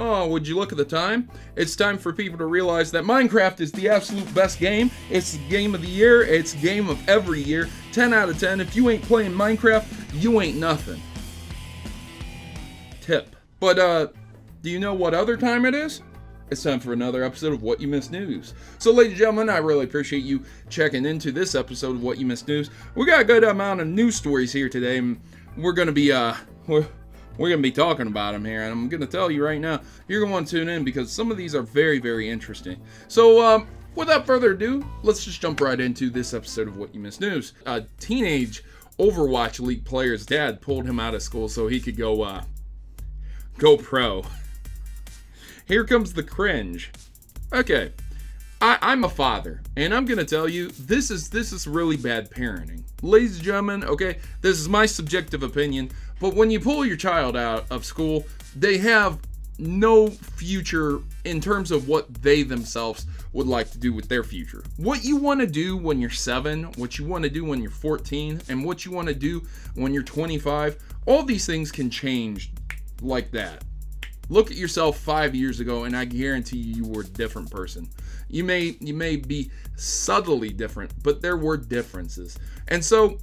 Oh, would you look at the time? It's time for people to realize that Minecraft is the absolute best game. It's the game of the year. It's game of every year. 10 out of 10. If you ain't playing Minecraft, you ain't nothing. Tip. But, do you know what other time it is? It's time for another episode of What You Missed News. So, ladies and gentlemen, I really appreciate you checking into this episode of What You Missed News. We got a good amount of news stories here today, and we're gonna be, we're going to be talking about them here, and I'm going to tell you right now, you're going to want to tune in because some of these are very, very interesting. So, without further ado, let's just jump right into this episode of What You Missed News. A teenage Overwatch League player's dad pulled him out of school so he could go pro. Here comes the cringe. Okay, I'm a father, and I'm going to tell you, this is really bad parenting. Ladies and gentlemen, okay, this is my subjective opinion, but when you pull your child out of school, they have no future in terms of what they themselves would like to do with their future. What you want to do when you're 7, what you want to do when you're 14, and what you want to do when you're 25, all these things can change like that. Look at yourself 5 years ago, and I guarantee you were a different person. You may be subtly different, but there were differences. And so,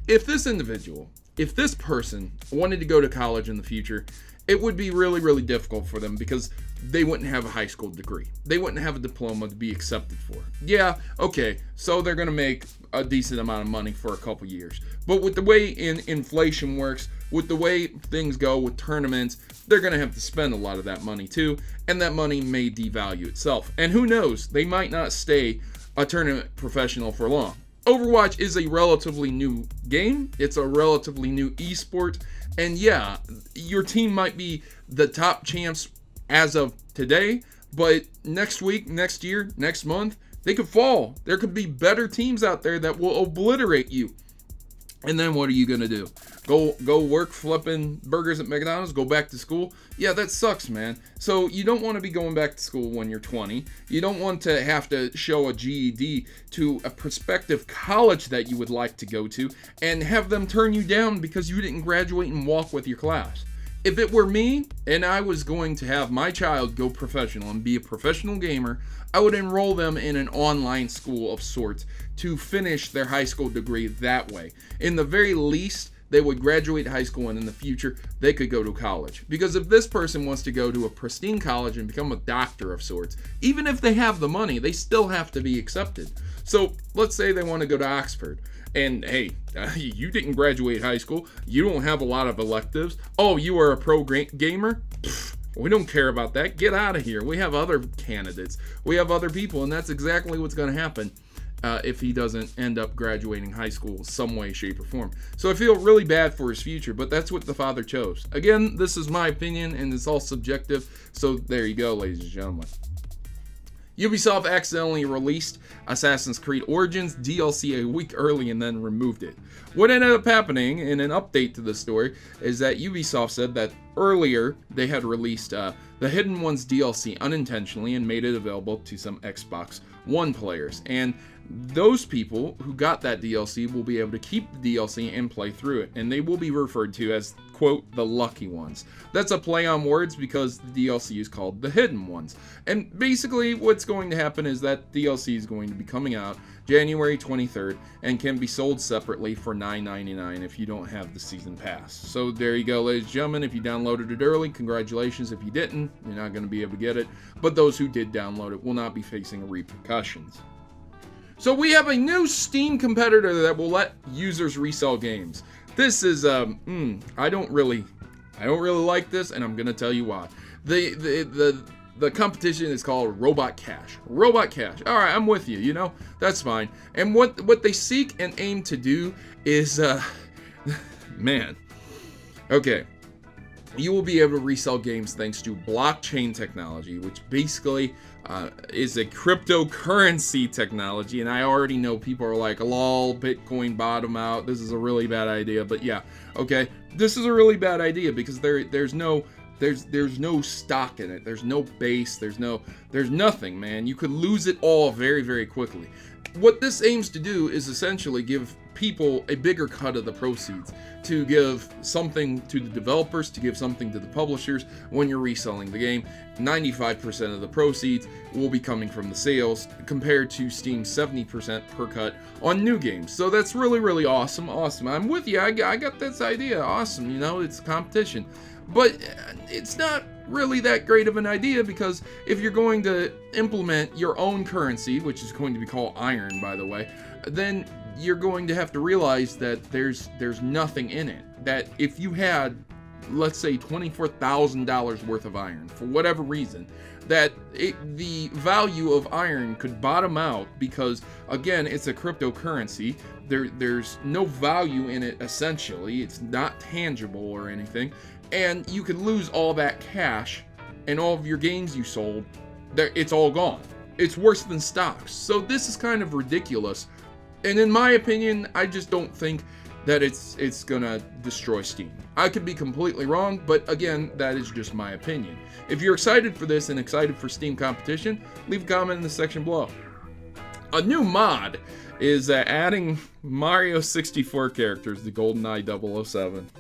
if this person wanted to go to college in the future, it would be really, really difficult for them because they wouldn't have a high school degree. They wouldn't have a diploma to be accepted for. Yeah, okay, so they're going to make a decent amount of money for a couple years. But with the way inflation works, with the way things go with tournaments, they're going to have to spend a lot of that money too, and that money may devalue itself. And who knows, they might not stay a tournament professional for long. Overwatch is a relatively new game. It's a relatively new esport. And yeah, your team might be the top champs as of today, but next week, next year, next month, they could fall. There could be better teams out there that will obliterate you. And then what are you going to do? Go work flipping burgers at McDonald's? Go back to school? Yeah, that sucks, man. So you don't want to be going back to school when you're 20. You don't want to have to show a GED to a prospective college that you would like to go to and have them turn you down because you didn't graduate and walk with your class. If it were me and I was going to have my child go professional and be a professional gamer, I would enroll them in an online school of sorts to finish their high school degree that way. In the very least, they would graduate high school, and in the future, they could go to college. Because if this person wants to go to a pristine college and become a doctor of sorts, even if they have the money, they still have to be accepted. So let's say they want to go to Oxford. And hey, you didn't graduate high school. You don't have a lot of electives. Oh, you are a pro gamer? Pfft, we don't care about that. Get out of here. We have other candidates. We have other people, and that's exactly what's going to happen if he doesn't end up graduating high school some way, shape, or form. So I feel really bad for his future, but that's what the father chose. Again, this is my opinion, and it's all subjective. So there you go, ladies and gentlemen. Ubisoft accidentally released Assassin's Creed Origins DLC a week early and then removed it. What ended up happening in an update to the story is that Ubisoft said that earlier they had released the Hidden Ones DLC unintentionally and made it available to some Xbox One players. And those people who got that DLC will be able to keep the DLC and play through it. And they will be referred to as, quote, the lucky ones. That's a play on words because the DLC is called the Hidden Ones. And basically what's going to happen is that DLC is going to be coming out January 23rd and can be sold separately for $9.99 if you don't have the season pass. So there you go, ladies and gentlemen. If you downloaded it early, congratulations. If you didn't, you're not going to be able to get it. But those who did download it will not be facing repercussions. So we have a new Steam competitor that will let users resell games. This is I don't really like this, and I'm gonna tell you why. The competition is called Robot Cash. Robot Cash. All right, I'm with you. You know, that's fine. And what they seek and aim to do is man. Okay. You will be able to resell games thanks to blockchain technology, which basically is a cryptocurrency technology. And I already know people are like, lol, Bitcoin bottom out. This is a really bad idea. But yeah, okay, this is a really bad idea because there's no stock in it. There's no base. There's nothing, man. You could lose it all very, very quickly. What this aims to do is essentially give people a bigger cut of the proceeds, to give something to the developers, to give something to the publishers when you're reselling the game. 95% of the proceeds will be coming from the sales, compared to Steam's 70% per cut on new games. So that's really, really awesome. I'm with you. I got this idea. Awesome. You know, it's competition. But it's not really that great of an idea, because if you're going to implement your own currency, which is going to be called iron, by the way, then you're going to have to realize that there's nothing in it. That if you had, let's say, $24,000 worth of iron, for whatever reason, that the value of iron could bottom out, because, again, it's a cryptocurrency. There's no value in it, essentially. It's not tangible or anything. And you could lose all that cash and all of your games you sold. It's all gone. It's worse than stocks. So this is kind of ridiculous. And in my opinion, I just don't think that it's gonna destroy Steam. I could be completely wrong, but again, that is just my opinion. If you're excited for this and excited for Steam competition, leave a comment in the section below. A new mod is adding Mario 64 characters to Goldeneye 007.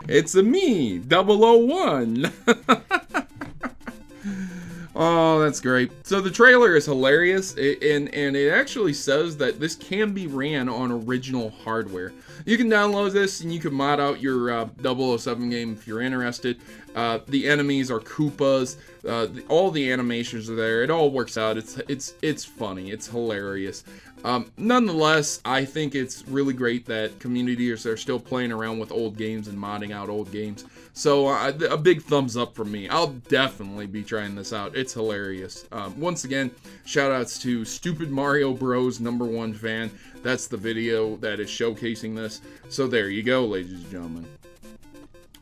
It's a me, 001. Oh, that's great. So the trailer is hilarious, and it actually says that this can be ran on original hardware. You can download this and you can mod out your 007 game if you're interested. The enemies are Koopas. All the animations are there. It all works out. It's funny. It's hilarious. Nonetheless, I think it's really great that communities are still playing around with old games and modding out old games. So a big thumbs up from me. I'll definitely be trying this out. It's hilarious. Once again, shout outs to Stupid Mario Bros. #1 fan. That's the video that is showcasing this. So there you go, ladies and gentlemen.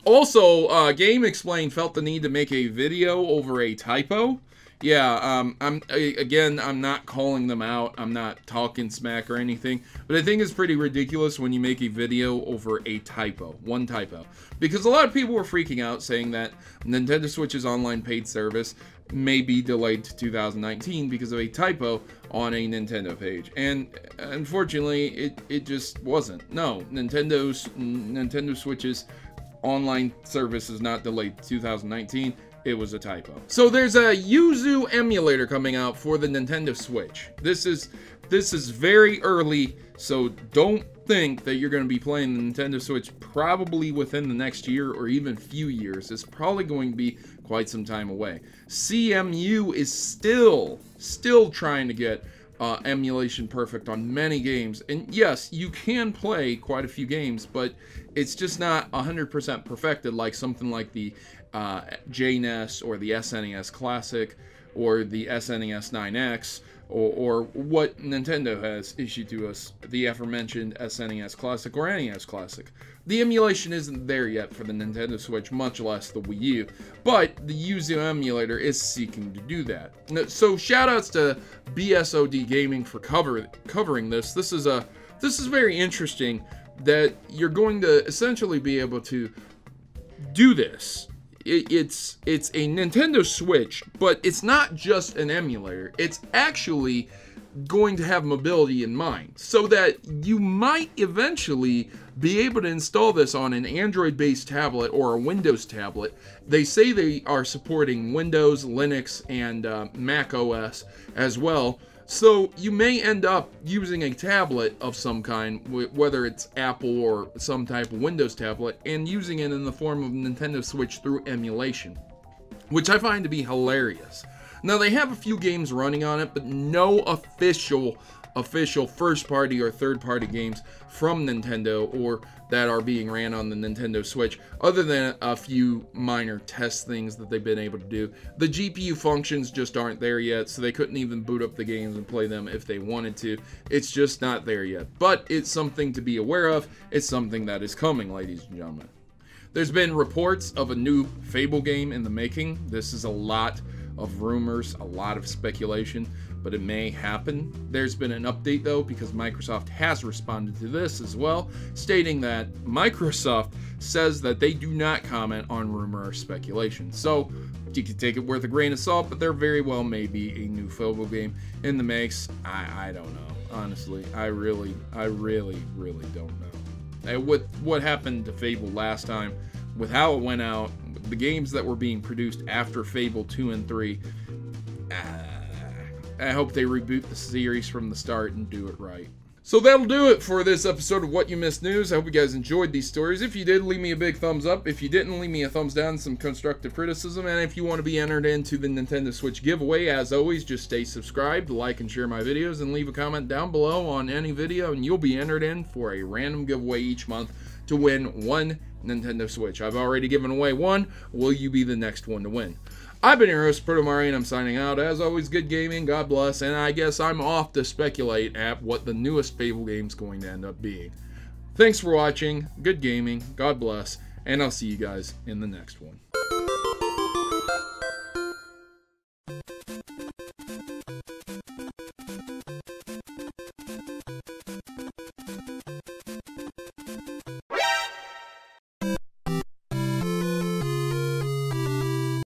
Also, Game Explain felt the need to make a video over a typo. Yeah, I'm not calling them out. I'm not talking smack or anything, but I think it's pretty ridiculous when you make a video over a typo, one typo, because a lot of people were freaking out saying that Nintendo Switch's online paid service may be delayed to 2019 because of a typo on a Nintendo page, and unfortunately, it just wasn't. No, Nintendo Switch's online service is not delayed to 2019. It was a typo. So there's a Yuzu Emulator coming out for the Nintendo Switch. This is very early, so don't think that you're going to be playing the Nintendo Switch probably within the next year or even few years. It's probably going to be quite some time away. CMU is still trying to get emulation perfect on many games, and yes, you can play quite a few games, but it's just not 100% perfected like something like the JNES or the SNES Classic or the SNES 9X or what Nintendo has issued to us, the aforementioned SNES Classic or NES Classic. The emulation isn't there yet for the Nintendo Switch, much less the Wii U, but the Yuzu Emulator is seeking to do that. So shoutouts to BSOD Gaming for covering this. This is very interesting that you're going to essentially be able to do this. It's a Nintendo Switch, but it's not just an emulator. It's actually going to have mobility in mind, so that you might eventually be able to install this on an Android-based tablet or a Windows tablet. They say they are supporting Windows, Linux, and Mac OS as well. So you may end up using a tablet of some kind, whether it's Apple or some type of Windows tablet, and using it in the form of Nintendo Switch through emulation, which I find to be hilarious. Now, they have a few games running on it, but no official first-party or third-party games from Nintendo or that are being ran on the Nintendo Switch, other than a few minor test things that they've been able to do. The GPU functions just aren't there yet, so they couldn't even boot up the games and play them if they wanted to. It's just not there yet, but it's something to be aware of. It's something that is coming, ladies and gentlemen. There's been reports of a new Fable game in the making. This is a lot of rumors, a lot of speculation, but it may happen. There's been an update though, because Microsoft has responded to this as well, stating that Microsoft says that they do not comment on rumor or speculation. So you can take it with a grain of salt, but there very well may be a new Fable game in the mix. I don't know. Honestly, I really don't know. With what happened to Fable last time, with how it went out, the games that were being produced after Fable 2 and 3, I hope they reboot the series from the start and do it right. So that'll do it for this episode of What You Missed News. I hope you guys enjoyed these stories. If you did, leave me a big thumbs up. If you didn't, leave me a thumbs down, some constructive criticism. And if you want to be entered into the Nintendo Switch giveaway, as always, just stay subscribed, like and share my videos, and leave a comment down below on any video, and you'll be entered in for a random giveaway each month to win one Nintendo Switch. I've already given away one. Will you be the next one to win? I've been your host, Protomario, and I'm signing out. As always, good gaming, God bless, and I guess I'm off to speculate at what the newest Fable game's going to end up being. Thanks for watching, good gaming, God bless, and I'll see you guys in the next one.